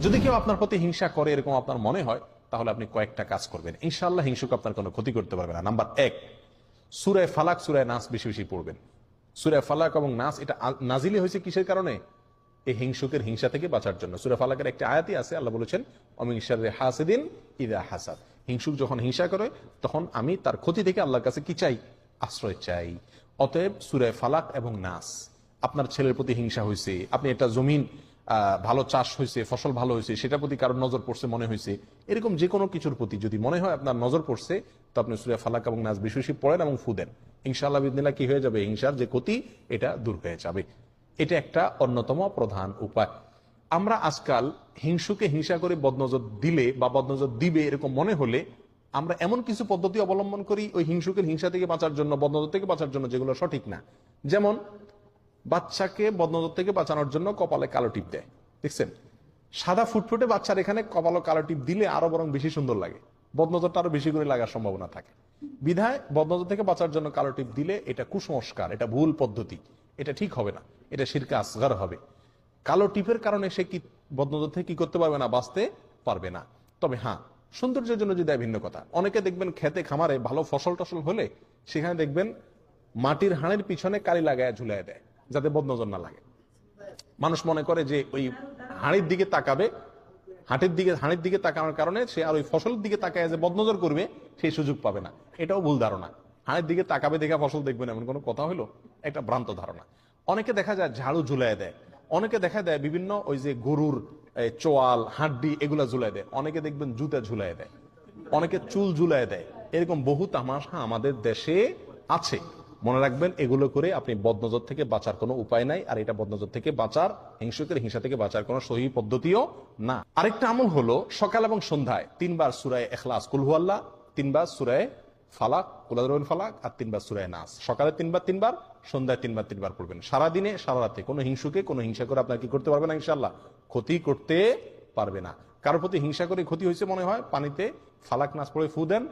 যদি কেউ আপনার প্রতি হিংসা করে এরকম আপনার মনে হয়, তাহলে আপনি কয়েকটা কাজ করবেন, ইনশাআল্লাহ হিংসুক আপনার কোনো ক্ষতি করতে পারবে না। নাম্বার 1, সূরা ফালাক সূরা নাস বেশি বেশি পড়বেন। সূরা ফালাক এবং নাস এটা নাজিলি হয়েছে কিসের কারণে? এই হিংসুকের হিংসা থেকে বাঁচার জন্য। সূরা ফালাকের একটা আয়াতই আছে, আল্লাহ বলেছেন ওমিন শাররি হাসিদিন ইযা হাসাদ। হিংসুক যখন হিংসা করে তখন আমি তার ক্ষতি থেকে আল্লাহর কাছে কি চাই? আশ্রয় চাই। অতএব সূরা ফালাক এবং নাস, আপনার ছেলের প্রতি হিংসা হয়েছে, আপনি একটা জমিন ভালো চাষ হয়েছে, ফসল ভালো হয়েছে, সেটার প্রতি কারোর নজর পড়ছে মনে হয়েছে, এরকম যে কোনো কিছুর প্রতি যদি মনে হয় আপনার নজর পড়ছে, তো আপনি সূরা ফালাক এবং নাস বেশি বেশি পড়েন এবং ফু দেন। ইনশাআল্লাহ বিদিনিল্লাহ কি হয়ে যাবে? হিংসার যে ক্ষতি এটা দূর হয়ে যাবে। এটা একটা অন্যতম প্রধান উপায়। আমরা আজকাল হিংসুকে হিংসা করে বদনজর দিলে বা বদনজর দিবে এরকম মনে হলে আমরা এমন কিছু পদ্ধতি অবলম্বন করি ওই হিংসুকের হিংসা থেকে বাঁচার জন্য, বদনজর থেকে বাঁচার জন্য, যেগুলো সঠিক না। যেমন বাচ্চাকে বদনজর থেকে বাঁচানোর জন্য কপালে কালো টিপ দেয়, দেখছেন? সাদা ফুটফুটে বাচ্চার এখানে কপালে কালো টিপ দিলে আরো বরং বেশি সুন্দর লাগে, বদনজরটা আরো বেশি করে লাগার সম্ভাবনা থাকে। বিধায় বদনজর থেকে বাঁচার জন্য কালো টিপ দিলে এটা কুসংস্কার, এটা ভুল পদ্ধতি, এটা ঠিক হবে না, এটা শিরকে আসগার হবে। কালো টিপের কারণে সে কি বদনজর থেকে কি করতে পারবে না? বাঁচতে পারবে না। তবে হ্যাঁ, সৌন্দর্যের জন্য যদি ভিন্ন কথা। অনেকে দেখবেন খেতে খামারে ভালো ফসল টসল হলে সেখানে দেখবেন মাটির হাঁড়ির পিছনে কালি লাগায় ঝুলাই দেয় যাতে বদনজর না লাগে। মানুষ মনে করে যে ওই হাঁড়ির দিকে তাকাবে, হাঁড়ির দিকে তাকানোর কারণে সে আর ওই ফসলের দিকে তাকায় যে বদনজর করবে সেই সুযোগ পাবে না। এটাও ভুল ধারণা। হাঁড়ির দিকে তাকাবে দেখে ফসল দেখবেন এমন কোনো কথা হলো? একটা ভ্রান্ত ধারণা। অনেকে দেখা যায় ঝাড়ু ঝুলাই দেয়, অনেকে দেখা দেয় বিভিন্ন ওই যে গরুর চোয়াল হাড্ডি এগুলা ঝুলাই দেয়, অনেকে দেখবেন জুতা ঝুলাই দেয়, অনেকে চুল ঝুলাই দেয়। এরকম বহু তামাশা আমাদের দেশে আছে। মনে রাখবেন, এগুলো করে আপনি বদনজর থেকে বাঁচার কোনো উপায় নাই। আর এটা বদনজর থেকে বাঁচার, হিংসুকের হিংসা থেকে বাঁচার কোনো সহি পদ্ধতিও না। আরেকটা আমল হলো সকাল এবং সন্ধ্যায় 3 বার সূরা ইখলাস কুল হুয়াল্লাহ, 3 বার সূরা ফালাক কুল আযরাবিল ফালাক, আর 3 বার সূরা নাস। সকালে 3 বার 3 বার, সন্ধ্যায় 3 বার 3 বার পড়বেন। সারাদিনে সারা রাতে কোনো হিংসুকে কোনো হিংসা করে আপনার কি করতে পারবে না? ইনশাআল্লাহ ক্ষতি করতে পারবে না। কারোর প্রতি হিংসা করে ক্ষতি হয়েছে মনে হয়, পানিতে ফালাক নাস পড়ে ফু দেন,